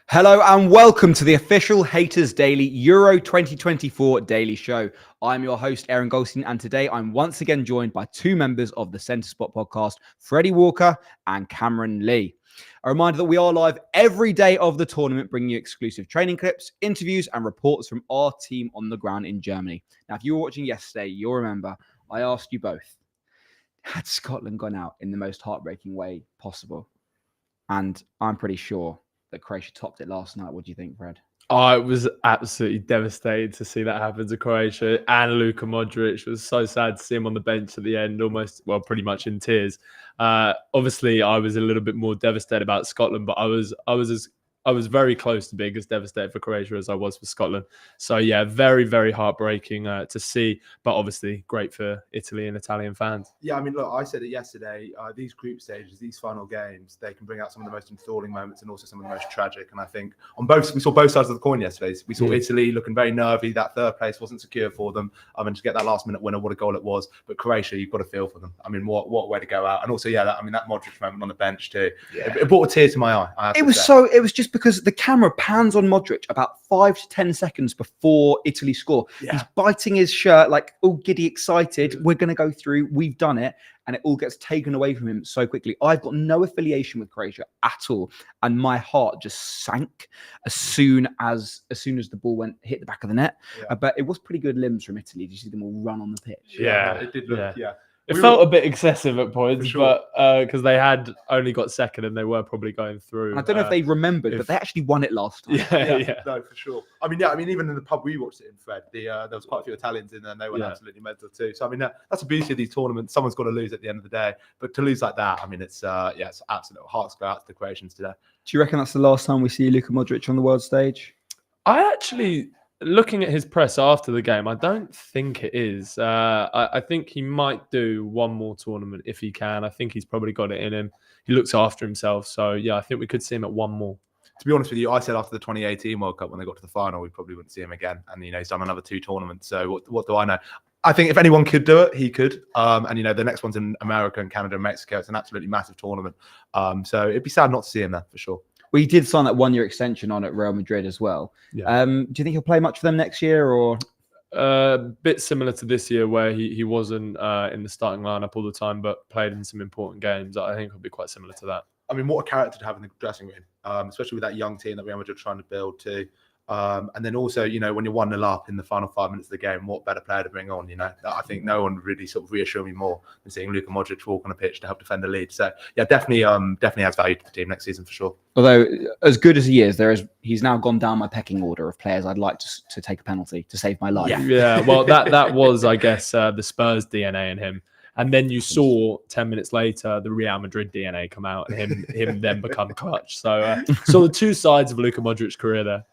Hello and welcome to the official Haters Daily Euro 2024 Daily Show. I'm your host, Aaron Goldstein, and today I'm once again joined by two members of the Centre Spot podcast, Freddie Walker and Cameron Lee. A reminder that we are live every day of the tournament, bringing you exclusive training clips, interviews, and reports from our team on the ground in Germany. Now, if you were watching yesterday, you'll remember I asked you both, had Scotland gone out in the most heartbreaking way possible? And I'm pretty sure that Croatia topped it last night. What do you think, Fred? I was absolutely devastated to see that happen to Croatia, and Luka Modric. It was so sad to see him on the bench at the end, pretty much in tears. Obviously, I was a little bit more devastated about Scotland, but I was very close to being as devastated for Croatia as I was for Scotland. So yeah, very, very heartbreaking to see, but obviously great for Italy and Italian fans. Yeah, I mean, look, I said it yesterday, these group stages, these final games, they can bring out some of the most enthralling moments and also some of the most tragic. And I think we saw both sides of the coin yesterday. We saw Italy looking very nervy. That third place wasn't secure for them. I mean, to get that last minute winner, what a goal it was. But Croatia, you've got to feel for them. I mean, what a way to go out. And also, yeah, that Modric moment on the bench too. Yeah. It brought a tear to my eye. It was just because the camera pans on Modric about 5 to 10 seconds before Italy score. Yeah. He's biting his shirt like all giddy excited. We're going to go through. We've done it. And it all gets taken away from him so quickly. I've got no affiliation with Croatia at all. And my heart just sank as soon as the ball hit the back of the net. Yeah. But it was pretty good limbs from Italy. Did you see them all run on the pitch? Yeah, it did look, yeah. It felt a bit excessive at points, but because they had only got second and they were probably going through. And I don't know if they remembered, but they actually won it last time. Yeah. No, for sure. I mean, even in the pub we watched it in, Fred, there was quite a few Italians in there and they went absolutely mental too. So, I mean, that's the beauty of these tournaments. Someone's got to lose at the end of the day. But to lose like that, I mean, it's absolute hearts go out to the Croatians today. Do you reckon that's the last time we see Luka Modric on the world stage? Looking at his press after the game, I don't think it is. I think he might do one more tournament if he can. I think he's probably got it in him. He looks after himself. So, yeah, I think we could see him at one more. To be honest with you, I said after the 2018 World Cup when they got to the final, we probably wouldn't see him again. And, he's done another 2 tournaments. So what do I know? I think if anyone could do it, he could. And, the next one's in America and Canada and Mexico. It's an absolutely massive tournament. So it'd be sad not to see him there for sure. Well, he did sign that 1-year extension on at Real Madrid as well. Yeah. Do you think he'll play much for them next year, or a bit similar to this year, where he wasn't in the starting lineup all the time, but played in some important games? I think it'll be quite similar to that. I mean, what a character to have in the dressing room, especially with that young team that Real Madrid are trying to build too. And then also, when you're 1-0 up in the final 5 minutes of the game, what better player to bring on? I think no one really sort of reassured me more than seeing Luka Modric walk on a pitch to help defend the lead. So yeah, definitely has value to the team next season for sure. Although as good as he is, he's now gone down my pecking order of players I'd like to take a penalty to save my life. Yeah. Well, that was, I guess, the Spurs DNA in him. And then you saw 10 minutes later the Real Madrid DNA come out and him then become clutch. So the two sides of Luka Modric's career there.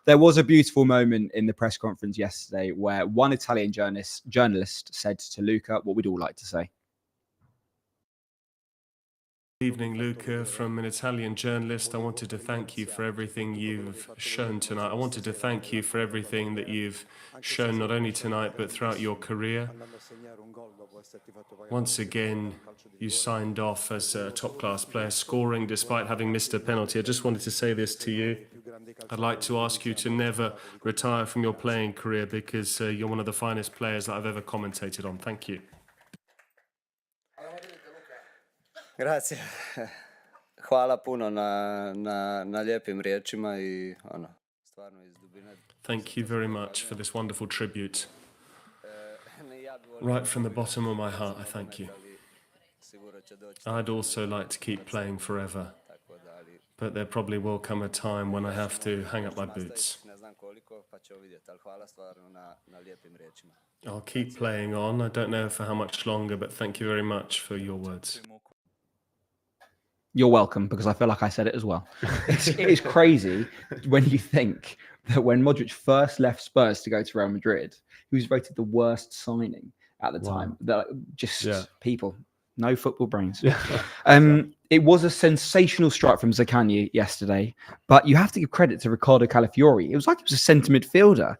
There was a beautiful moment in the press conference yesterday where one Italian journalist said to Luka what we'd all like to say. Good evening, Luka. From an Italian journalist, I wanted to thank you for everything you've shown tonight. I wanted to thank you for everything that you've shown not only tonight but throughout your career. Once again, you signed off as a top-class player, scoring despite having missed a penalty. I just wanted to say this to you. I'd like to ask you to never retire from your playing career because you're one of the finest players that I've ever commentated on. Thank you. Grazie. Hvala puno na lijepim riječima I stvarno iz dubine. Thank you very much for this wonderful tribute. Right from the bottom of my heart, I thank you. I'd also like to keep playing forever, but there probably will come a time when I have to hang up my boots. I'll keep playing on. I don't know for how much longer, but thank you very much for your words. You're welcome, because I feel like I said it as well. It is crazy when you think that when Modric first left Spurs to go to Real Madrid, he was voted the worst signing at the time. People, no football brains. It was a sensational strike from Zaccagni yesterday, but you have to give credit to Riccardo Calafiori. It was like he was a centre midfielder.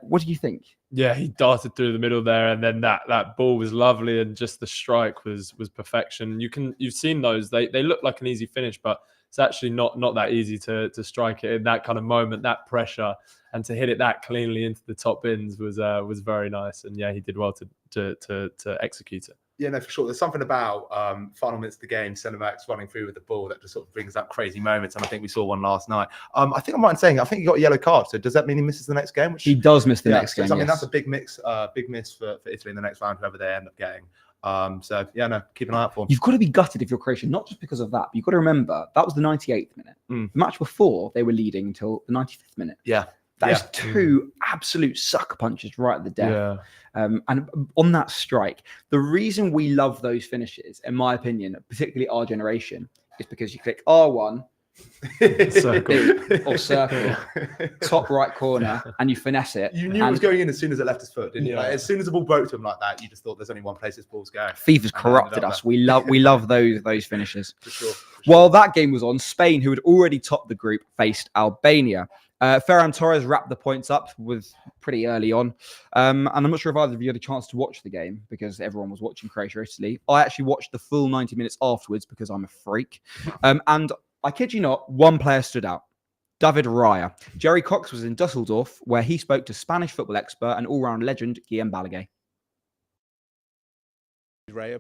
What do you think? Yeah, he darted through the middle there, and then that ball was lovely, and just the strike was perfection. You've seen those. They look like an easy finish, but it's actually not that easy to strike it in that kind of moment, that pressure, and to hit it that cleanly into the top bins was very nice. And yeah, he did well to execute it. Yeah, no, for sure. There's something about final minutes of the game, centre backs running through with the ball that just sort of brings up crazy moments. And I think we saw one last night. I think I'm right in saying I think he got a yellow card. So does that mean he misses the next game? He does miss the next game. I mean, that's a big miss for Italy in the next round, whoever they end up getting. So yeah, no, keep an eye out for him. You've got to be gutted if you're Croatia, not just because of that, but you've got to remember that was the 98th minute. The match before, they were leading until the 95th minute. Yeah. That is two absolute sucker punches right at the death. Yeah. And on that strike, the reason we love those finishes, in my opinion, particularly our generation, is because you click R1 or circle, top right corner, and you finesse it. You knew it was going in as soon as it left his foot, didn't you? Like, as soon as the ball broke to him like that, you just thought there's only one place this ball's going. FIFA's corrupted us. We love those finishes. For sure. While that game was on, Spain, who had already topped the group, faced Albania. Ferran Torres wrapped the points up with pretty early on. And I'm not sure if either of you had a chance to watch the game because everyone was watching Croatia-Italy. I actually watched the full 90 minutes afterwards because I'm a freak. And I kid you not, one player stood out. David Raya. Jerry Cox was in Dusseldorf, where he spoke to Spanish football expert and all-round legend Guillem Balague. Raya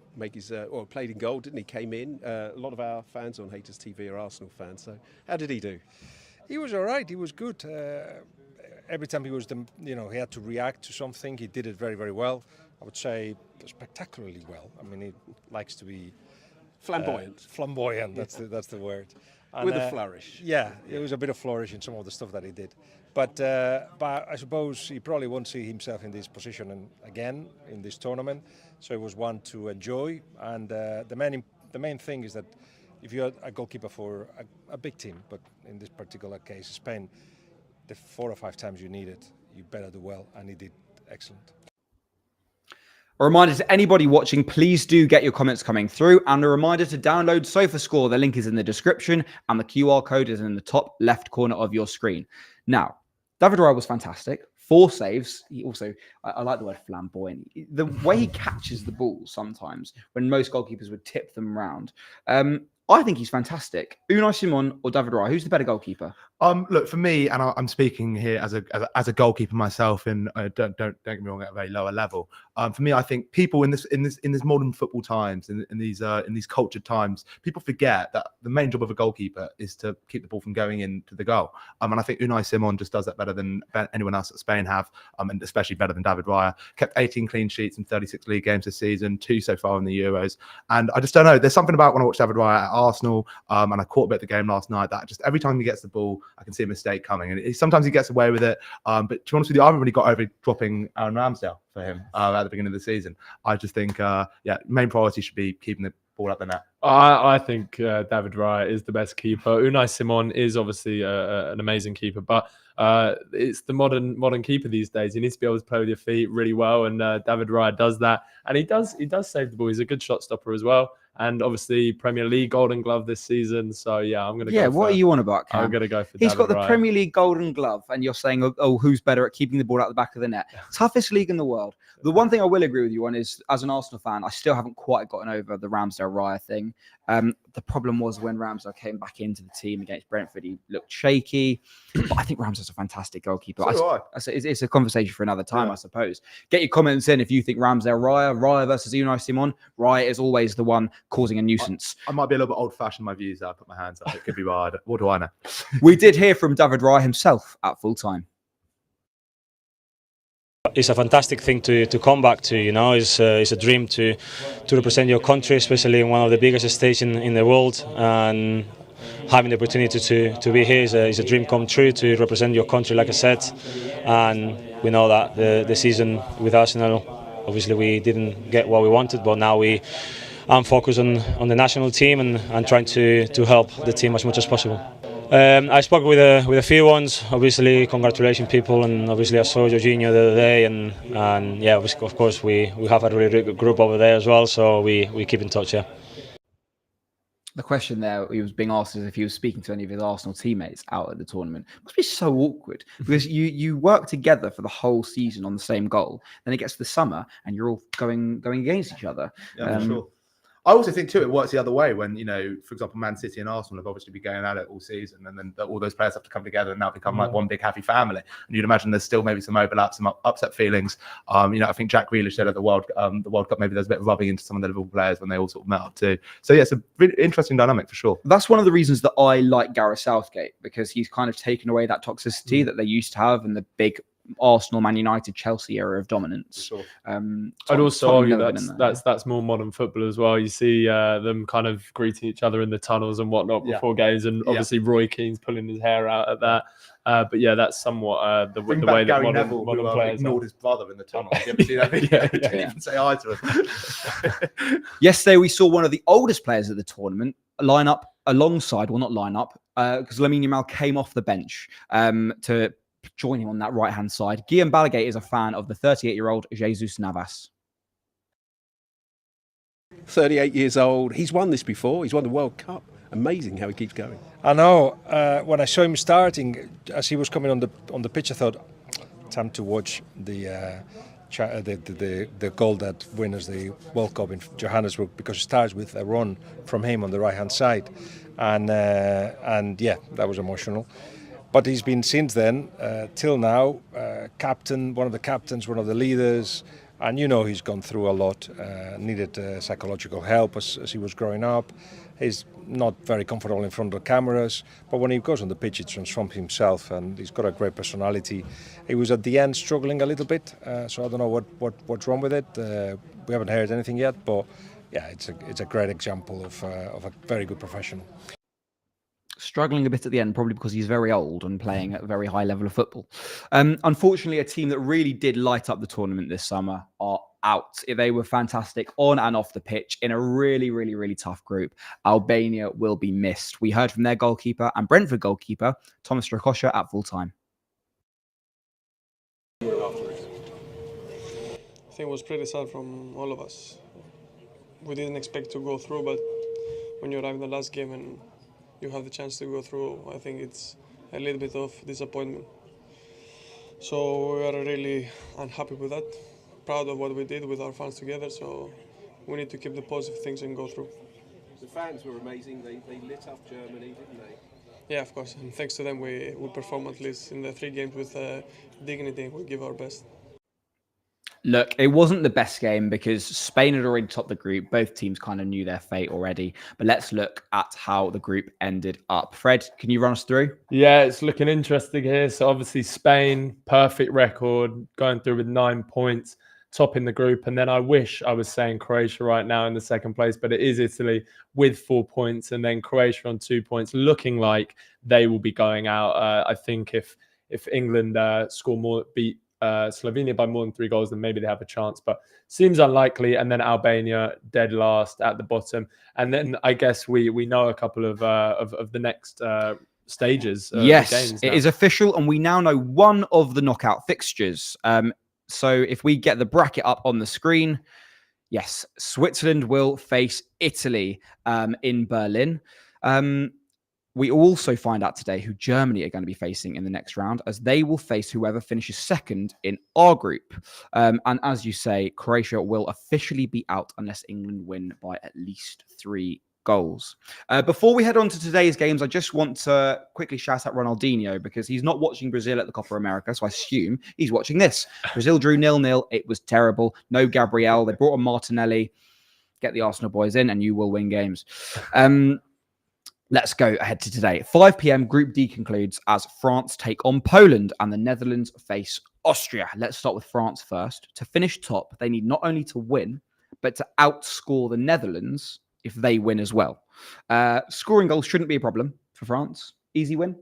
played in goal, didn't he? Came in. A lot of our fans on HaytersTV are Arsenal fans. So how did he do? He was all right. He was good. Every time he was, he had to react to something. He did it very, very well. I would say spectacularly well. I mean, he likes to be flamboyant. Flamboyant. That's the word. And, with a flourish. Yeah, it was a bit of flourish in some of the stuff that he did. But I suppose he probably won't see himself in this position again in this tournament. So it was one to enjoy. And the main thing is that if you're a goalkeeper for a big team, but in this particular case, Spain, the 4 or 5 times you need it, you better do well, and he did excellent. A reminder to anybody watching, please do get your comments coming through, and a reminder to download SofaScore. The link is in the description, and the QR code is in the top left corner of your screen. Now, David Raya was fantastic. 4 saves. He also, I like the word flamboyant. The way he catches the ball sometimes, when most goalkeepers would tip them round. I think he's fantastic. Unai Simon or David Raya, who's the better goalkeeper? Look, for me, and I'm speaking here as a goalkeeper myself, and don't get me wrong, at a very lower level. For me, I think people in this modern football times, in these cultured times, people forget that the main job of a goalkeeper is to keep the ball from going into the goal. And I think Unai Simon just does that better than anyone else that Spain have, and especially better than David Raya. Kept 18 clean sheets in 36 league games this season, 2 so far in the Euros. And I just don't know. There's something about when I watch David Raya at Arsenal, and I caught a bit of the game last night, that just every time he gets the ball, I can see a mistake coming, and sometimes he gets away with it. But to be honest with you, I haven't really got over dropping Aaron Ramsdale for him at the beginning of the season. I just think, main priority should be keeping the ball up the net. I think David Raya is the best keeper. Unai Simon is obviously an amazing keeper, but it's the modern keeper these days. You need to be able to play with your feet really well, and David Raya does that, and he does save the ball. He's a good shot stopper as well. And obviously, Premier League Golden Glove this season. So, yeah, I'm going to go what are you on about, Cam? I'm going to go for He's David got the Raya. Premier League Golden Glove, and you're saying, oh, who's better at keeping the ball out the back of the net? Toughest league in the world. The one thing I will agree with you on is, as an Arsenal fan, I still haven't quite gotten over the Ramsdale-Raya thing. The problem was when Ramsdale came back into the team against Brentford, he looked shaky. But I think Ramsdale's a fantastic goalkeeper. It's a conversation for another time, I suppose. Get your comments in if you think Raya versus Unai Simon. Raya is always the one causing a nuisance. I might be a little bit old-fashioned in my views. I put my hands up. It could be right. What do I know? We did hear from David Raya himself at full time. It's a fantastic thing to come back to, you know. It's a dream to represent your country, especially in one of the biggest stages in the world, and having the opportunity to be here is a dream come true, to represent your country, like I said. And we know that the season with Arsenal, obviously we didn't get what we wanted, but now I'm focused on the national team and trying to help the team as much as possible. I spoke with a few ones. Obviously, congratulations people, and obviously I saw Jorginho the other day, and yeah, of course we have a really good group over there as well. So we keep in touch. Yeah. The question there he was being asked is if he was speaking to any of his Arsenal teammates out at the tournament. It must be so awkward because you work together for the whole season on the same goal. Then it gets to the summer and you're all going against each other. Yeah, for sure. I also think too it works the other way when, you know, for example, Man City and Arsenal have obviously been going at it all season, and then all those players have to come together and now become like one big happy family. And you'd imagine there's still maybe some overlap, some upset feelings. You know, I think Jack Grealish said at the World Cup maybe there's a bit of rubbing into some of the Liverpool players when they all sort of met up too. So yeah, it's a really interesting dynamic for sure. That's one of the reasons that I like Gareth Southgate, because he's kind of taken away that toxicity that they used to have in the big Arsenal, Man United, Chelsea era of dominance. Sure. I'd also argue that's more modern football as well. You see them kind of greeting each other in the tunnels and whatnot before games, and obviously Roy Keane's pulling his hair out at that. But yeah, that's somewhat the way that Gary modern Neville, players ignored his brother in the tunnel. You ever see that video? He didn't even say hi to him. Yesterday, we saw one of the oldest players at the tournament line up alongside, well, not line up, because Lamine Yamal came off the bench to join him on that right-hand side. Guillaume BALLAGUE is a fan of the 38-year-old Jesus Navas. 38 years old. He's won this before. He's won the World Cup. Amazing how he keeps going. I know. When I saw him starting, as he was coming on the pitch, I thought, time to watch the goal that winners the World Cup in Johannesburg, because it starts with a run from him on the right-hand side, and yeah, that was emotional. But he's been since then till now captain, one of the captains, one of the leaders, and you know he's gone through a lot. Needed psychological help as he was growing up. He's not very comfortable in front of the cameras, but when he goes on the pitch, he transforms himself, and he's got a great personality. He was at the end struggling a little bit, so I don't know what's wrong with it. We haven't heard anything yet, but yeah, it's a great example of a very good professional. Struggling a bit at the end, probably because he's very old and playing at a very high level of football. Unfortunately, a team that really did light up the tournament this summer are out. They were fantastic on and off the pitch in a really, really, really tough group. Albania will be missed. We heard from their goalkeeper and Brentford goalkeeper, Thomas Croatia, at full time. I think it was pretty sad from all of us. We didn't expect to go through, but when you arrive in the last game and you have the chance to go through, I think it's a little bit of disappointment. So we are really unhappy with that, proud of what we did with our fans together, so we need to keep the positive things and go through. The fans were amazing, they lit up Germany, didn't they? Yeah, of course, and thanks to them we perform at least in the 3 games with dignity. We give our best. Look, it wasn't the best game because Spain had already topped the group. Both teams kind of knew their fate already. But let's look at how the group ended up. Fred, can you run us through? Yeah, it's looking interesting here. So obviously Spain, perfect record, going through with 9 points, topping the group. And then I wish I was saying Croatia right now in the second place, but it is Italy with 4 points, and then Croatia on 2 points, looking like they will be going out. I think if England beat Slovenia by more than 3 goals, then maybe they have a chance, but seems unlikely. And then Albania dead last at the bottom. And then I guess we know a couple of the next stages. Yes, games it is official, and we now know one of the knockout fixtures. So if we get the bracket up on the screen, yes, Switzerland will face Italy in Berlin. We also find out today who Germany are going to be facing in the next round, as they will face whoever finishes second in our group. And as you say, Croatia will officially be out unless England win by at least 3 goals. Before we head on to today's games, I just want to quickly shout out Ronaldinho, because he's not watching Brazil at the Copa America, so I assume he's watching this. Brazil drew 0-0. It was terrible. No Gabriel. They brought on Martinelli. Get the Arsenal boys in and you will win games. Let's go ahead to today. 5 p.m. Group D concludes as France take on Poland and the Netherlands face Austria. Let's start with France first. To finish top, they need not only to win, but to outscore the Netherlands if they win as well. Scoring goals shouldn't be a problem for France. Easy win?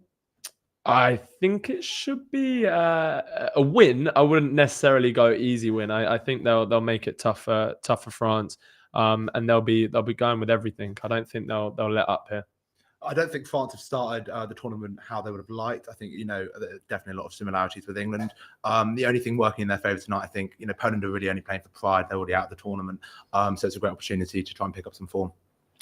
I think it should be a win. I wouldn't necessarily go easy win. I think they'll make it tough for France, and they'll be going with everything. I don't think they'll let up here. I don't think France have started the tournament how they would have liked. I think, there are definitely a lot of similarities with England. The only thing working in their favour tonight, I think, Poland are really only playing for pride. They're already out of the tournament. So it's a great opportunity to try and pick up some form.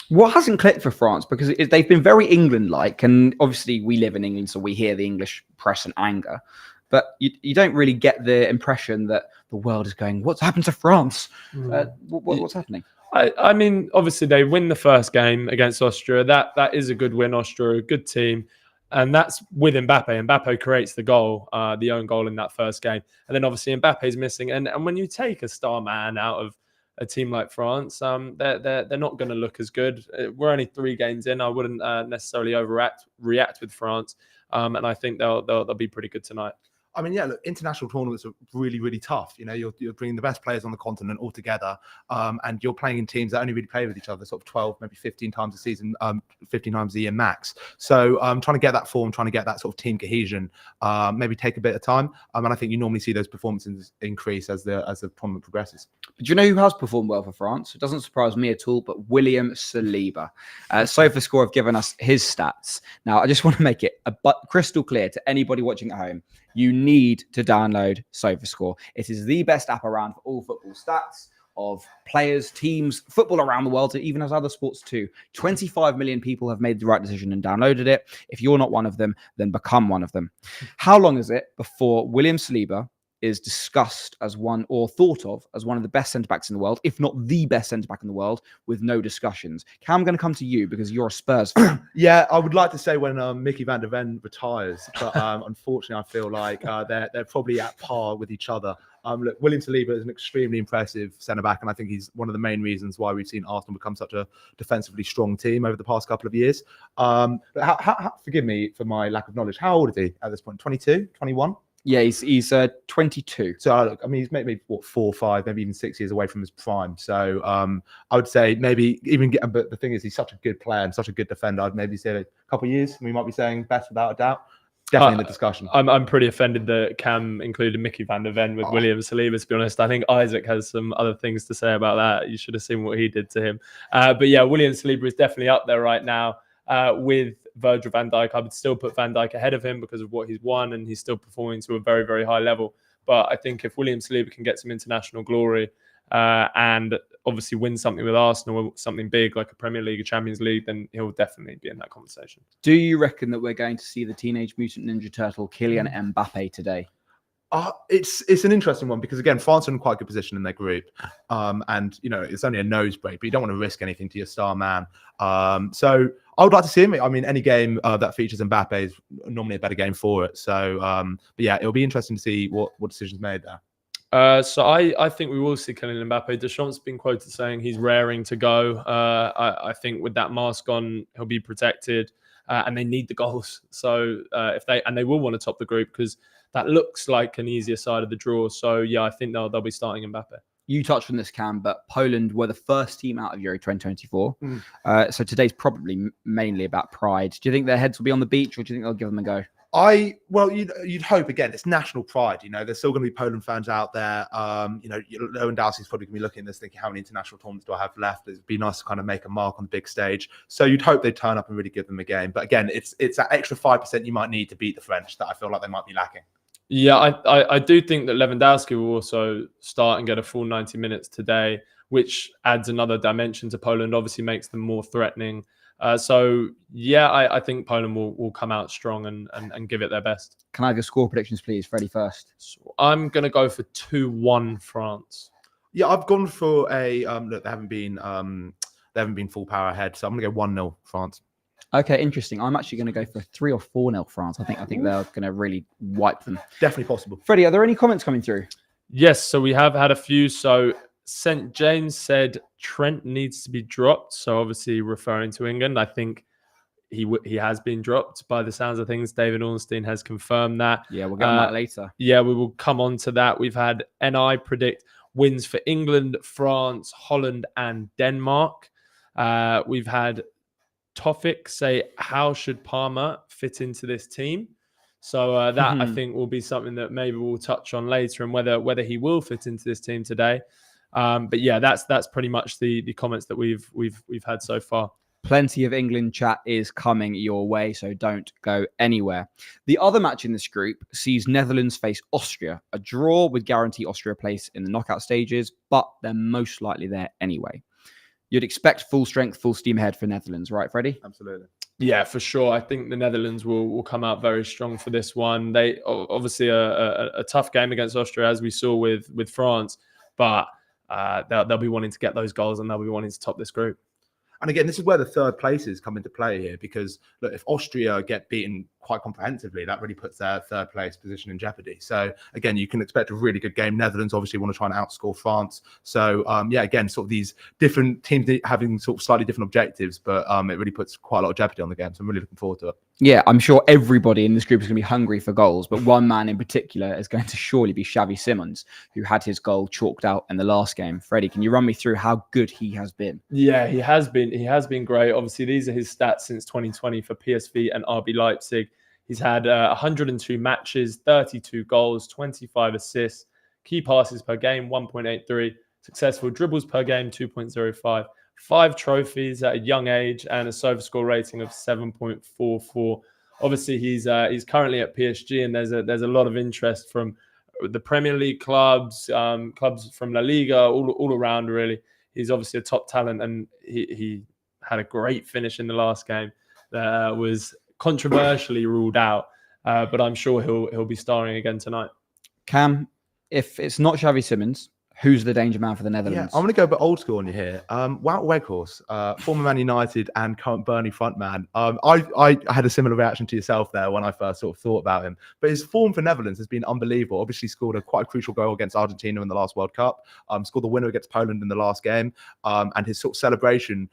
What hasn't clicked for France, because they've been very England-like, and obviously we live in England, so we hear the English press and anger, but you don't really get the impression that the world is going, what's happened to France? What's happening? I mean, obviously they win the first game against Austria. That is a good win. Austria, a good team. And that's with Mbappe. Mbappe creates the goal, the own goal in that first game. And then obviously Mbappe's missing. And when you take a star man out of a team like France, they're not going to look as good. We're only 3 games in. I wouldn't necessarily react with France. And I think they'll be pretty good tonight. I mean, yeah, look, international tournaments are really, really tough. You know, you're bringing the best players on the continent all together, and you're playing in teams that only really play with each other sort of 12, maybe 15 times a season, 15 times a year max. So trying to get that form, trying to get that sort of team cohesion, maybe take a bit of time. And I think you normally see those performances increase as the tournament progresses. But do you know who has performed well for France? It doesn't surprise me at all, but William Saliba. SofaScore have given us his stats. Now, I just want to make it crystal clear to anybody watching at home. You need to download SofaScore. It is the best app around for all football stats of players, teams, football around the world. It even has other sports too. 25 million people have made the right decision and downloaded it. If you're not one of them, then become one of them. How long is it before William Saliba is discussed as one or thought of as one of the best centre-backs in the world, if not the best centre-back in the world, with no discussions? Cam, I'm going to come to you because you're a Spurs fan. Yeah, I would like to say when Mickey van der Ven retires, but unfortunately I feel like they're probably at par with each other. Look, William Saliba is an extremely impressive centre-back, and I think he's one of the main reasons why we've seen Arsenal become such a defensively strong team over the past couple of years. Forgive me for my lack of knowledge. How old is he at this point? 22, 21? Yeah, he's 22. So look, I mean, he's maybe 4, 5, maybe even 6 years away from his prime. So I would say maybe even get. But the thing is, he's such a good player and such a good defender. I'd maybe say a couple of years, we might be saying best without a doubt. Definitely in the discussion. I'm pretty offended that Cam included Mickey van der Ven with William Saliba, to be honest. I think Isaac has some other things to say about that. You should have seen what he did to him. But yeah, William Saliba is definitely up there right now with Virgil van Dijk. I would still put Van Dijk ahead of him because of what he's won, and he's still performing to a very, very high level. But I think if William Saliba can get some international glory and obviously win something with Arsenal, something big like a Premier League, a Champions League, then he'll definitely be in that conversation. Do you reckon that we're going to see the Teenage Mutant Ninja Turtle Kylian Mbappe today? It's an interesting one because, again, France are in quite a good position in their group. And, you know, it's only a nose break, but you don't want to risk anything to your star man. So I would like to see him. I mean, any game that features Mbappe is normally a better game for it. So, but yeah, it'll be interesting to see what decisions made there. So I think we will see Kylian Mbappe. Deschamps been quoted saying he's raring to go. I think with that mask on, he'll be protected, and they need the goals. So they will want to top the group because that looks like an easier side of the draw. So yeah, I think they'll be starting Mbappe. You touched on this, Cam, but Poland were the first team out of Euro 2024. So today's probably mainly about pride. Do you think their heads will be on the beach, or do you think they'll give them a go? Well, you'd hope. Again, it's national pride. You know, there's still going to be Poland fans out there. You know, Lewandowski's probably going to be looking at this, thinking, how many international tournaments do I have left? It'd be nice to kind of make a mark on the big stage. So you'd hope they turn up and really give them a game. But again, it's that extra 5% you might need to beat the French that I feel like they might be lacking. Yeah, I do think that Lewandowski will also start and get a full 90 minutes today, which adds another dimension to Poland, obviously makes them more threatening. So, yeah, I think Poland will come out strong and give it their best. Can I have your score predictions, please? Freddie first. So I'm going to go for 2-1 France. Yeah, I've gone for a look. They haven't been full power ahead, so I'm going to go 1-0 France. Okay, interesting. I'm actually going to go for 3 or 4-0 France. I think they're going to really wipe them. Definitely possible. Freddie, are there any comments coming through? Yes, so we have had a few. So St. James said Trent needs to be dropped. So obviously referring to England, I think he has been dropped by the sounds of things. David Ornstein has confirmed that. Yeah, we'll get on that later. Yeah, we will come on to that. We've had NI predict wins for England, France, Holland, and Denmark. We've had Tofik say, how should Palmer fit into this team? So that I think will be something that maybe we'll touch on later, and whether he will fit into this team today. But yeah, that's pretty much the comments that we've had so far. Plenty of England chat is coming your way, so don't go anywhere. The other match in this group sees Netherlands face Austria. A draw would guarantee Austria a place in the knockout stages, but they're most likely there anyway. You'd expect full strength, full steam ahead for Netherlands, right, Freddie? Absolutely. Yeah, for sure. I think the Netherlands will come out very strong for this one. They obviously a tough game against Austria, as we saw with France, but they'll be wanting to get those goals and they'll be wanting to top this group. And again, this is where the third places come into play here, because look, if Austria get beaten quite comprehensively, that really puts their third place position in jeopardy. So again, you can expect a really good game. Netherlands obviously want to try and outscore France. So yeah, again, sort of these different teams having sort of slightly different objectives, but it really puts quite a lot of jeopardy on the game. So I'm really looking forward to it. Yeah, I'm sure everybody in this group is going to be hungry for goals, but one man in particular is going to surely be Xavi Simons, who had his goal chalked out in the last game. Freddie, can you run me through how good he has been? Yeah, he has been. He has been great. Obviously, these are his stats since 2020 for PSV and RB Leipzig. He's had 102 matches, 32 goals, 25 assists, key passes per game, 1.83, successful dribbles per game, 2.05, 5 trophies at a young age, and a SofaScore rating of 7.44. Obviously, he's currently at PSG, and there's a lot of interest from the Premier League clubs, clubs from La Liga, all around really. He's obviously a top talent, and he had a great finish in the last game. Was controversially ruled out, but I'm sure he'll be starring again tonight. Cam, if it's not Xavi Simons, who's the danger man for the Netherlands? Yeah, I'm going to go a bit old school on you here. Wout Weghorst, former Man United and current Burnley frontman. I had a similar reaction to yourself there when I first sort of thought about him. But his form for Netherlands has been unbelievable. Obviously scored quite a crucial goal against Argentina in the last World Cup. Scored the winner against Poland in the last game. And his sort of celebration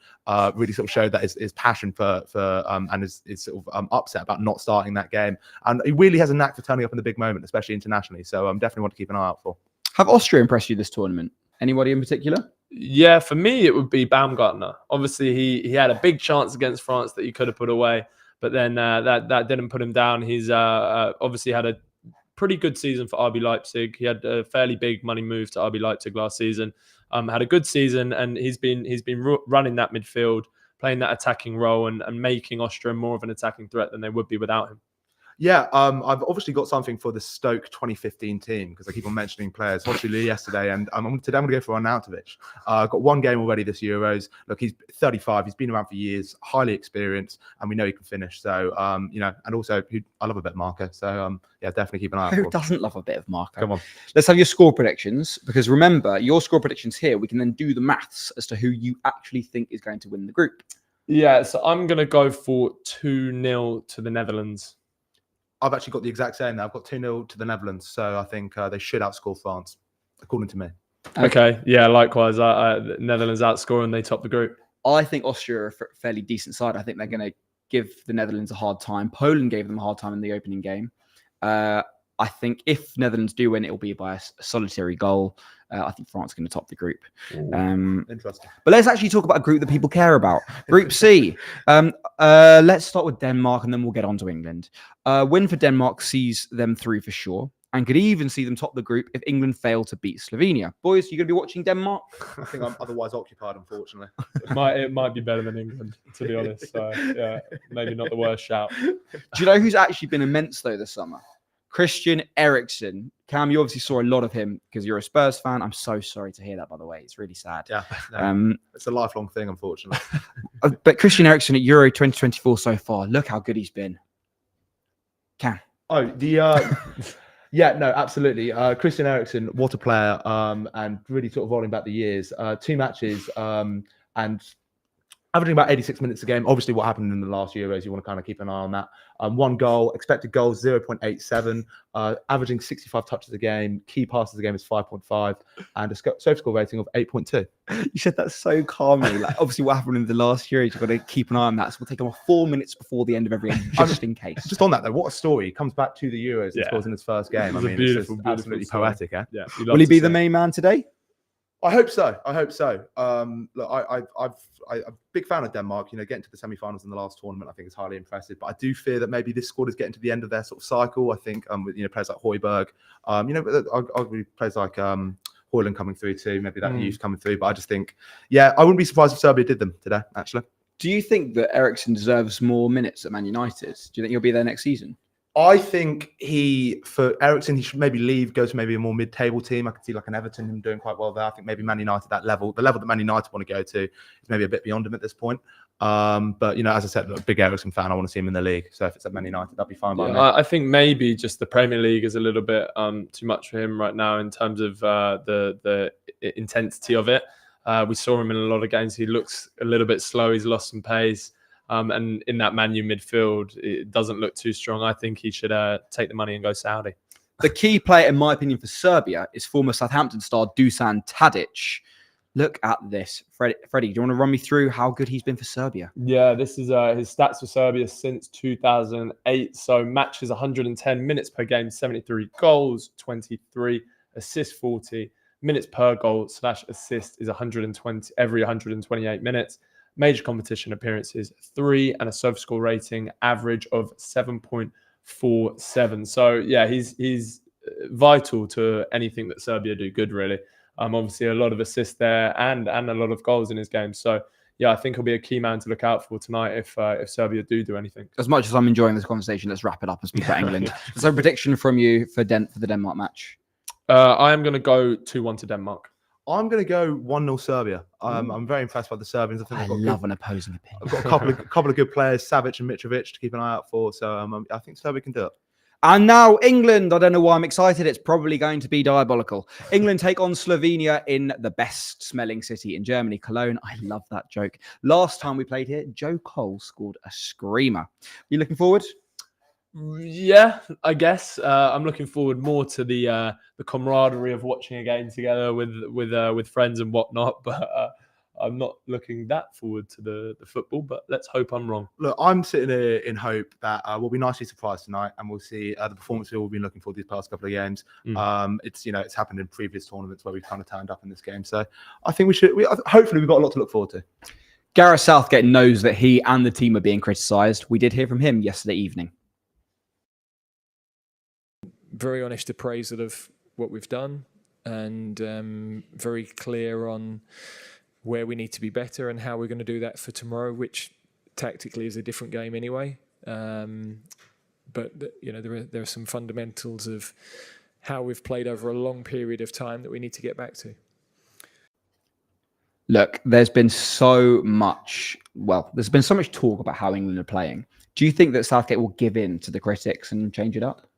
really sort of showed that his passion for and his sort of upset about not starting that game. And he really has a knack for turning up in the big moment, especially internationally. So definitely want to keep an eye out for. Have Austria impressed you this tournament? Anybody in particular? Yeah, for me, it would be Baumgartner. Obviously, he had a big chance against France that he could have put away, but then that didn't put him down. He's obviously had a pretty good season for RB Leipzig. He had a fairly big money move to RB Leipzig last season. Had a good season, and he's been running that midfield, playing that attacking role, and making Austria more of an attacking threat than they would be without him. Yeah, I've obviously got something for the Stoke 2015 team because I keep on mentioning players. Hopefully yesterday, and today I'm going to go for Arnautovic. Got one game already this Euros. Look, he's 35. He's been around for years, highly experienced, and we know he can finish. So, and also I love a bit of Marco. So, yeah, definitely keep an eye out. Who doesn't love a bit of Marco? Come on. Let's have your score predictions, because remember, your score predictions here, we can then do the maths as to who you actually think is going to win the group. Yeah, so I'm going to go for 2-0 to the Netherlands. I've actually got the exact same now. I've got 2-0 to the Netherlands. So I think they should outscore France, according to me. Okay. Yeah, likewise. The Netherlands outscore and they top the group. I think Austria are a fairly decent side. I think they're going to give the Netherlands a hard time. Poland gave them a hard time in the opening game. I think if Netherlands do win, it will be by a solitary goal. I think France is going to top the group. Interesting. But let's actually talk about a group that people care about. Group C. Let's start with Denmark, and then we'll get on to England. Win for Denmark sees them through for sure, and could even see them top the group if England fail to beat Slovenia. Boys, you going to be watching Denmark? I think I'm otherwise occupied, unfortunately. It might be better than England, to be honest. So, yeah, maybe not the worst shout. Do you know who's actually been immense, though, this summer? Christian Eriksen. Cam, you obviously saw a lot of him because you're a Spurs fan. I'm so sorry to hear that, by the way. It's really sad. Yeah, no, it's a lifelong thing, unfortunately. But Christian Eriksen at Euro 2024 so far, look how good he's been. Cam. Oh, yeah, no, absolutely. Christian Eriksen, what a player, and really sort of rolling back the years. 2 matches, and averaging about 86 minutes a game. Obviously, what happened in the last Euros, you want to kind of keep an eye on that. 1 goal, expected goals 0.87, averaging 65 touches a game. Key passes a game is 5.5, and a SofaScore rating of 8.2. You said that so calmly. Like, obviously, what happened in the last Euros, you've got to keep an eye on that. So we'll take him 4 minutes before the end of every game, just in case. Just on that, though, what a story. He comes back to the Euros and scores in his first game. I mean, it's just absolutely poetic, eh? Yeah. Will he be the main man today? I hope so. Look, I'm a big fan of Denmark. You know, getting to the semi-finals in the last tournament, I think is highly impressive. But I do fear that maybe this squad is getting to the end of their sort of cycle. I think with players like Højbjerg, arguably players like Højlund coming through too. Maybe that youth coming through. But I just think, I wouldn't be surprised if Serbia did them today. Actually, do you think that Eriksen deserves more minutes at Man United? Do you think he'll be there next season? I think for Eriksen, he should maybe leave, go to maybe a more mid-table team. I could see like an Everton him doing quite well there. I think maybe Man United, the level that Man United want to go to is maybe a bit beyond him at this point. But as I said, look, big Eriksen fan. I want to see him in the league. So if it's at Man United, that'd be fine by me. I think maybe just the Premier League is a little bit too much for him right now in terms of the intensity of it. We saw him in a lot of games. He looks a little bit slow. He's lost some pace. And in that Man U midfield, it doesn't look too strong. I think he should take the money and go Saudi. The key player, in my opinion, for Serbia is former Southampton star Dusan Tadic. Look at this. Freddie, do you want to run me through how good he's been for Serbia? Yeah, this is his stats for Serbia since 2008. So matches 110, minutes per game, 73 goals, 23, assists 40, minutes per goal / assist is 120 every 128 minutes. Major competition appearances 3 and a SofaScore rating average of 7.47. So yeah, he's vital to anything that Serbia do good, really. Obviously a lot of assists there and a lot of goals in his game. So yeah, I think he'll be a key man to look out for tonight if Serbia do anything. As much as I'm enjoying this conversation, let's wrap it up and speak about England. So prediction from you for the Denmark match? I am going to go 2-1 to Denmark. I'm going to go 1-0 Serbia. I'm very impressed by the Serbians. I think I love an opposing opinion. I've got a couple of good players, Savic and Mitrovic, to keep an eye out for. So I think Serbia can do it. And now England. I don't know why I'm excited. It's probably going to be diabolical. England take on Slovenia in the best smelling city in Germany, Cologne. I love that joke. Last time we played here, Joe Cole scored a screamer. You looking forward? Yeah, I guess I'm looking forward more to the camaraderie of watching a game together with friends and whatnot. But I'm not looking that forward to the football. But let's hope I'm wrong. Look, I'm sitting here in hope that we'll be nicely surprised tonight, and we'll see the performance we've been looking for these past couple of games. It's happened in previous tournaments where we've kind of turned up in this game. So I think hopefully we've got a lot to look forward to. Gareth Southgate knows that he and the team are being criticised. We did hear from him yesterday evening. Very honest appraisal of what we've done and very clear on where we need to be better and how we're going to do that for tomorrow, which tactically is a different game anyway. But there are some fundamentals of how we've played over a long period of time that we need to get back to. Look, there's been so much talk about how England are playing. Do you think that Southgate will give in to the critics and change it up?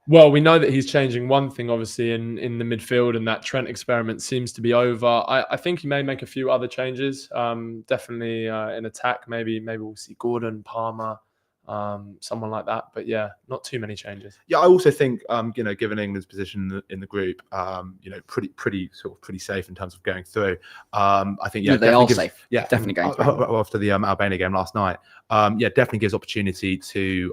Well, we know that he's changing one thing, obviously, in the midfield, and that Trent experiment seems to be over. I think he may make a few other changes. Definitely in attack, maybe we'll see Gordon, Palmer, someone like that. But yeah, not too many changes. Yeah, I also think given England's position in the group, pretty safe in terms of going through. I think they are safe. Yeah, definitely going through. After the Albania game last night, definitely gives opportunity to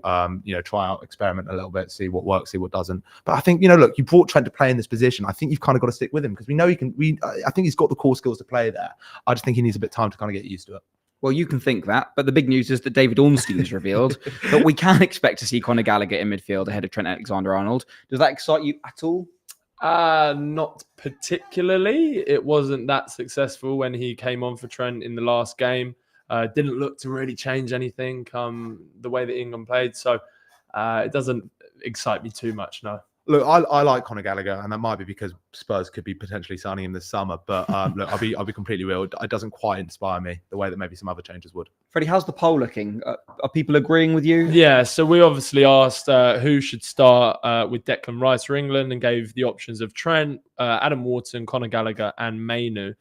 try out, experiment a little bit, see what works, see what doesn't. But I think look, you brought Trent to play in this position. I think you've kind of got to stick with him because we know he can. I think he's got the core skills to play there. I just think he needs a bit of time to kind of get used to it. Well, you can think that, but the big news is that David Ornstein has revealed that we can expect to see Conor Gallagher in midfield ahead of Trent Alexander-Arnold. Does that excite you at all? Not particularly. It wasn't that successful when he came on for Trent in the last game. Didn't look to really change anything the way that England played. So it doesn't excite me too much, no. Look, I like Conor Gallagher, and that might be because Spurs could be potentially signing him this summer. But look, I'll be completely real. It doesn't quite inspire me the way that maybe some other changes would. Freddie, how's the poll looking? Are people agreeing with you? Yeah, so we obviously asked who should start with Declan Rice for England and gave the options of Trent, Adam Wharton, Conor Gallagher, and Mainu.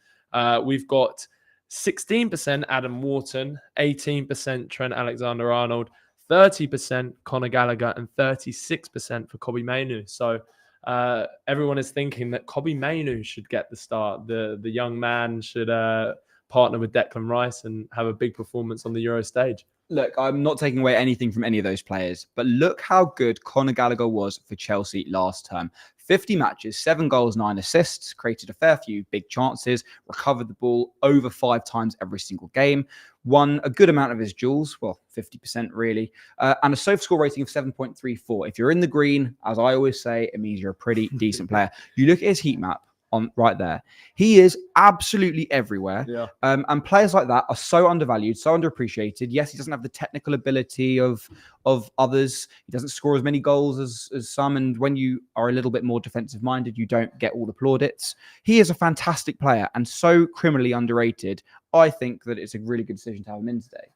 We've got 16% Adam Wharton, 18% Trent Alexander-Arnold, 30% Conor Gallagher, and 36% for Kobbie Mainoo. So everyone is thinking that Kobbie Mainoo should get the start. The young man should partner with Declan Rice and have a big performance on the Euro stage. Look, I'm not taking away anything from any of those players, but look how good Conor Gallagher was for Chelsea last term. 50 matches, 7 goals, 9 assists, created a fair few big chances, recovered the ball over 5 times every single game, won a good amount of his duels, well, 50% really, and a SofaScore rating of 7.34. If you're in the green, as I always say, it means you're a pretty decent player. You look at his heat map, on right there. He is absolutely everywhere. Yeah. And players like that are so undervalued, so underappreciated. Yes, he doesn't have the technical ability of others. He doesn't score as many goals as some. And when you are a little bit more defensive minded, you don't get all the plaudits. He is a fantastic player and so criminally underrated. I think that it's a really good decision to have him in today.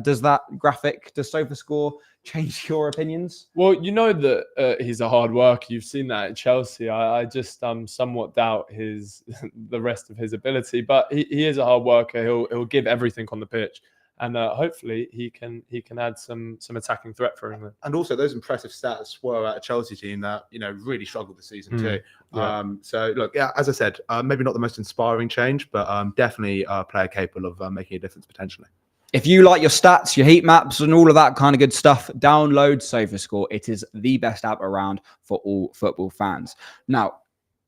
Does that graphic, does SofaScore change your opinions? Well, you know that he's a hard worker. You've seen that at Chelsea. I just somewhat doubt the rest of his ability, but he is a hard worker. He'll give everything on the pitch, and hopefully he can add some attacking threat for England. And also those impressive stats were at a Chelsea team that really struggled this season too. Yeah. So look, yeah, as I said, maybe not the most inspiring change, but definitely a player capable of making a difference potentially. If you like your stats, your heat maps, and all of that kind of good stuff, download SofaScore. It is the best app around for all football fans. Now,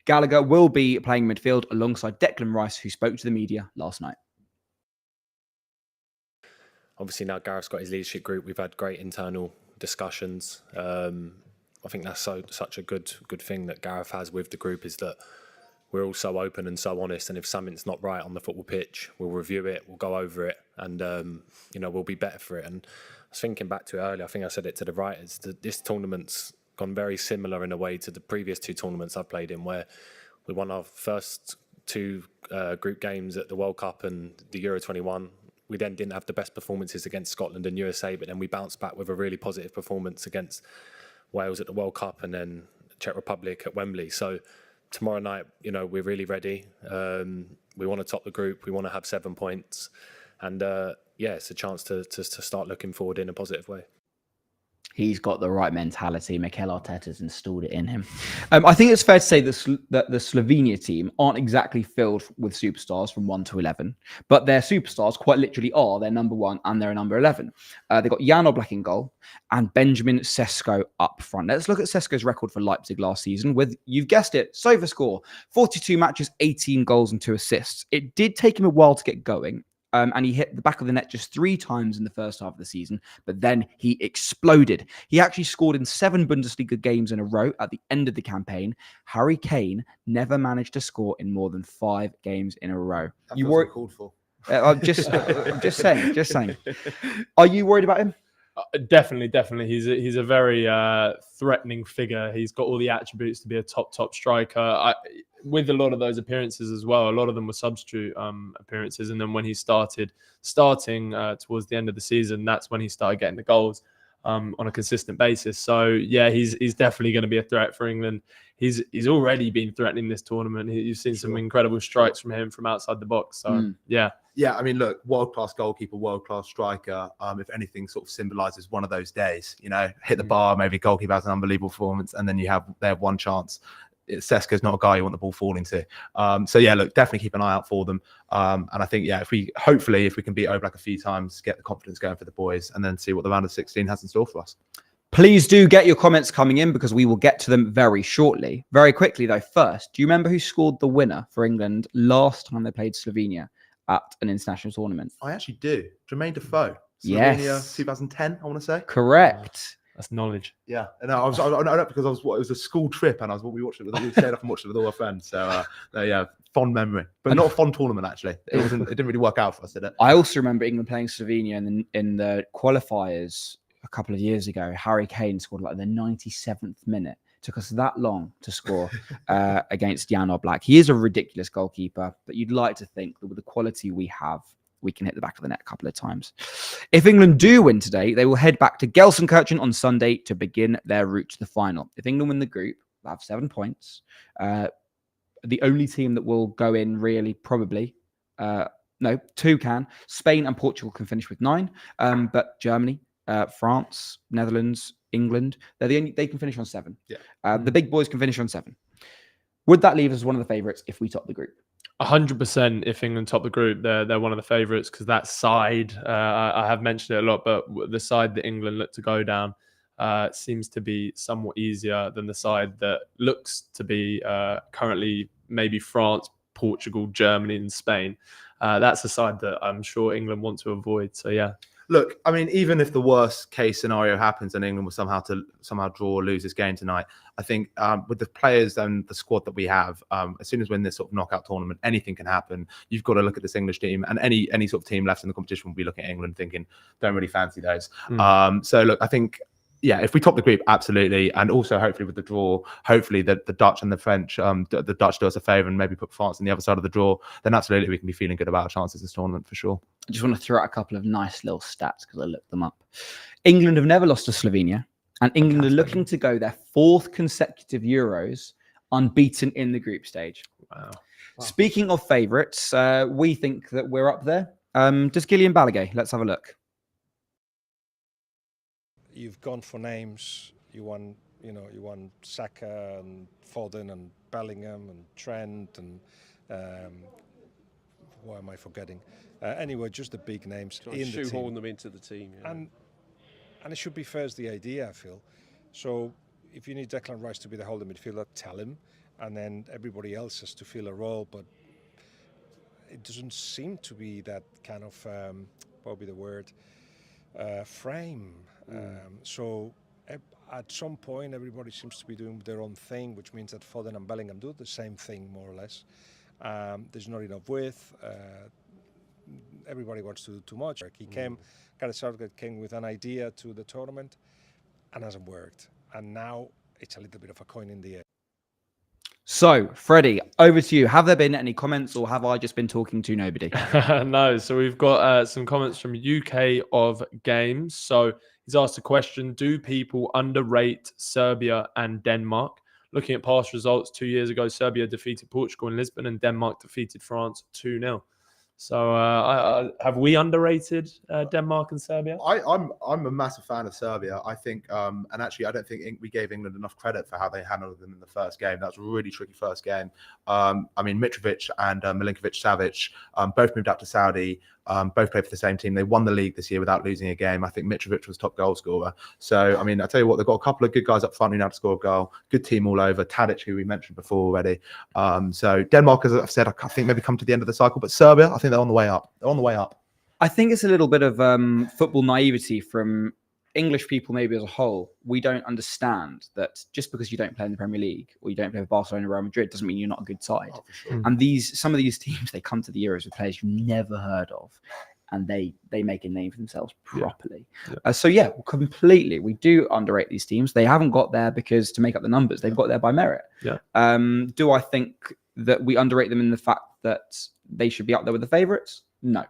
Gallagher will be playing midfield alongside Declan Rice, who spoke to the media last night. Obviously, now Gareth's got his leadership group. We've had great internal discussions. I think that's such a good thing that Gareth has with the group, is that we're all so open and so honest, and if something's not right on the football pitch, we'll review it, we'll go over it, and we'll be better for it. And I was thinking back to it earlier, I think I said it to the writers, that this tournament's gone very similar in a way to the previous two tournaments I've played in, where we won our first two group games at the World Cup and the Euro 21. We then didn't have the best performances against Scotland and USA, but then we bounced back with a really positive performance against Wales at the World Cup and then Czech Republic at Wembley. So tomorrow night, we're really ready. We want to top the group. We want to have 7 points. And it's a chance to start looking forward in a positive way. He's got the right mentality. Mikel Arteta's installed it in him. I think it's fair to say that the Slovenia team aren't exactly filled with superstars from 1 to 11, but their superstars quite literally are their number 1 and their number 11. They've got Jan Oblak in goal and Benjamin Sesko up front. Let's look at Sesko's record for Leipzig last season with, you've guessed it, SofaScore, 42 matches, 18 goals and 2 assists. It did take him a while to get going. And he hit the back of the net just 3 times in the first half of the season, but then he exploded. He actually scored in 7 Bundesliga games in a row at the end of the campaign. Harry Kane never managed to score in more than 5 games in a row. That You were called for. just saying. Are you worried about him? Definitely. He's a very threatening figure. He's got all the attributes to be a top striker. With a lot of those appearances as well, a lot of them were substitute appearances. And then when he starting towards the end of the season, that's when he started getting the goals on a consistent basis. So yeah, he's definitely going to be a threat for England. He's already been threatening this tournament. You've seen some incredible strikes from him from outside the box. So yeah. Yeah, I mean, look, world-class goalkeeper, world-class striker. If anything, sort of symbolises one of those days. Hit the bar, maybe goalkeeper has an unbelievable performance, and then they have one chance. Sesko's not a guy you want the ball falling to. So yeah, look, definitely keep an eye out for them. And I think, if we can beat Oblak a few times, get the confidence going for the boys, and then see what the round of 16 has in store for us. Please do get your comments coming in because we will get to them very shortly. Very quickly though, first, do you remember who scored the winner for England last time they played Slovenia at an international tournament? I actually do. Jermaine Defoe. Yes. Slovenia, 2010, I want to say. Correct. That's knowledge. Yeah, no, I know because it was a school trip and we stayed up and watched it with all our friends. So yeah, fond memory, but not a fond tournament actually. It didn't really work out for us, did it? I also remember England playing Slovenia in the qualifiers a couple of years ago. Harry Kane scored like the 97th minute. Took us that long to score against Jan Oblak. He is a ridiculous goalkeeper, but you'd like to think that with the quality we have, we can hit the back of the net a couple of times. If England do win today, they will head back to Gelsenkirchen on Sunday to begin their route to the final. If England win the group, they'll have 7 points. The only team that will go in really probably, 2 can. Spain and Portugal can finish with 9, but Germany, France, Netherlands, England, they can finish on 7. Yeah. The big boys can finish on 7. Would that leave us as one of the favourites if we top the group? 100%. If England top the group, they're one of the favourites because that side, I have mentioned it a lot, but the side that England look to go down seems to be somewhat easier than the side that looks to be currently maybe France, Portugal, Germany and Spain. That's a side that I'm sure England want to avoid. So yeah. Look, I mean, even if the worst case scenario happens and England will somehow draw or lose this game tonight, I think with the players and the squad that we have, as soon as we're in this sort of knockout tournament, anything can happen. You've got to look at this English team, and any sort of team left in the competition will be looking at England thinking, don't really fancy those. So look, I think, yeah, if we top the group, absolutely. And also, hopefully, with the draw, hopefully the Dutch and the French, the Dutch do us a favour and maybe put France on the other side of the draw, then absolutely we can be feeling good about our chances this tournament for sure. I just want to throw out a couple of nice little stats because I looked them up. England have never lost to Slovenia, and England are looking to go their 4th consecutive Euros unbeaten in the group stage. Wow. Speaking of favourites, we think that we're up there. Does Gillian BALLAGUE? Let's have a look. You've gone for names. You won Saka and Foden and Bellingham and Trent and what am I forgetting? Anyway, just the big names in the team. Shoehorn them into the team. Yeah. And it should be first the idea, I feel. So if you need Declan Rice to be the holding midfielder, tell him, and then everybody else has to fill a role. But it doesn't seem to be that kind of what would be the word? Frame. So at some point, everybody seems to be doing their own thing, which means that Foden and Bellingham do the same thing, more or less. There's not enough width. Everybody wants to do too much. Gareth Southgate came with an idea to the tournament and hasn't worked. And now it's a little bit of a coin in the air. So, Freddie, over to you. Have there been any comments, or have I just been talking to nobody? No, so we've got some comments from UK of Games. So he's asked a question: do people underrate Serbia and Denmark? Looking at past results, 2 years ago, Serbia defeated Portugal in Lisbon and Denmark defeated France 2-0. So have we underrated Denmark and Serbia? I'm a massive fan of Serbia. I think, and actually, I don't think we gave England enough credit for how they handled them in the first game. That was a really tricky first game. I mean, Mitrovic and Milinkovic-Savic both moved out to Saudi. Both played for the same team. They won the league this year without losing a game. I think Mitrovic was top goal scorer. So, I mean, I tell you what, they've got a couple of good guys up front who know how to score a goal. Good team all over. Tadic, who we mentioned before already. So Denmark, as I've said, I think maybe come to the end of the cycle. But Serbia, I think they're on the way up. They're on the way up. I think it's a little bit of football naivety from English people, maybe as a whole. We don't understand that just because you don't play in the Premier League or you don't play for Barcelona or Real Madrid doesn't mean you're not a good side. Oh, for sure. And some of these teams, they come to the Euros with players you've never heard of, and they make a name for themselves properly. Yeah. So yeah, completely. We do underrate these teams. They haven't got there because to make up the numbers. They've got there by merit. Yeah. Do I think that we underrate them in the fact that they should be up there with the favourites? No.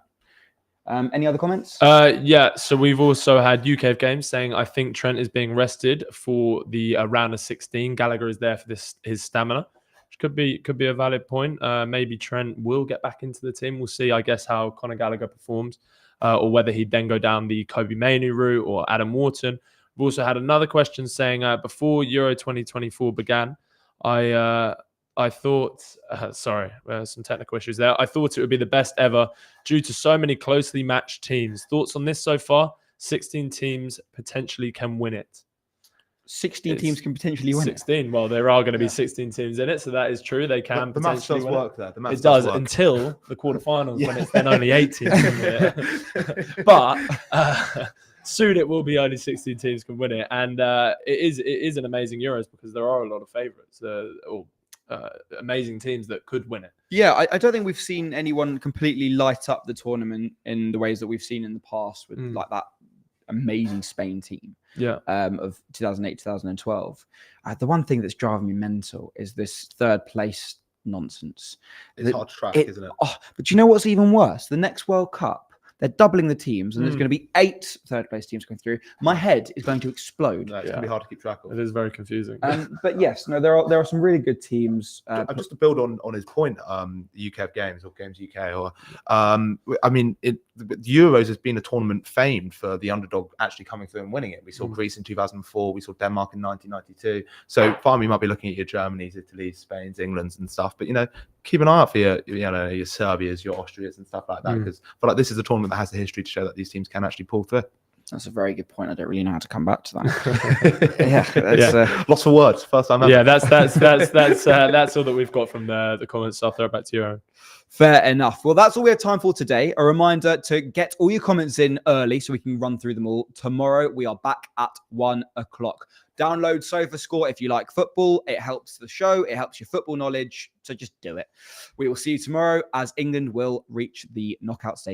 Any other comments? Yeah, so we've also had UK of Games saying, I think Trent is being rested for the round of 16. Gallagher is there for his stamina, which could be a valid point. Maybe Trent will get back into the team. We'll see, I guess, how Conor Gallagher performs, or whether he'd then go down the Kobe Mainoo route or Adam Wharton. We've also had another question saying, before Euro 2024 began, I thought, sorry, some technical issues there. I thought it would be the best ever due to so many closely matched teams. Thoughts on this so far? 16 teams potentially can win it. 16 teams can potentially win 16. Well, there are going to be 16 teams in it, so that is true. They can the maths potentially does win work there. The maths it does work. until the quarterfinals when it's then only 18 teams can win it. But soon it will be only 16 teams can win it, and it is an amazing Euros because there are a lot of favourites or amazing teams that could win it. Yeah, I don't think we've seen anyone completely light up the tournament in the ways that we've seen in the past with like that amazing Spain team of 2008, 2012. The one thing that's driving me mental is this third place nonsense. It's hard to track, isn't it? Oh, but you know what's even worse? The next World Cup, they're doubling the teams, and there's going to be 8 third-place teams going through. My head is going to explode. No, it's going to be hard to keep track of. It is very confusing. But yes, no, there are some really good teams. Just to build on his point, the UK Games or Games UK, or I mean, the Euros has been a tournament famed for the underdog actually coming through and winning it. We saw Greece in 2004. We saw Denmark in 1992. So far, we might be looking at your Germanys, Italy's, Spain's, England's, and stuff. But keep an eye out for your Serbias, your Austrias, and stuff like that. Because I feel like this is a tournament that has the history to show that these teams can actually pull through. That's a very good point. I don't really know how to come back to that. Lots of words. First time ever. Yeah, that's all that we've got from the comments. I'll throw it back to you, Aaron. Fair enough. Well, that's all we have time for today. A reminder to get all your comments in early so we can run through them all. Tomorrow, we are back at 1 o'clock. Download SofaScore if you like football. It helps the show. It helps your football knowledge. So just do it. We will see you tomorrow as England will reach the knockout stage.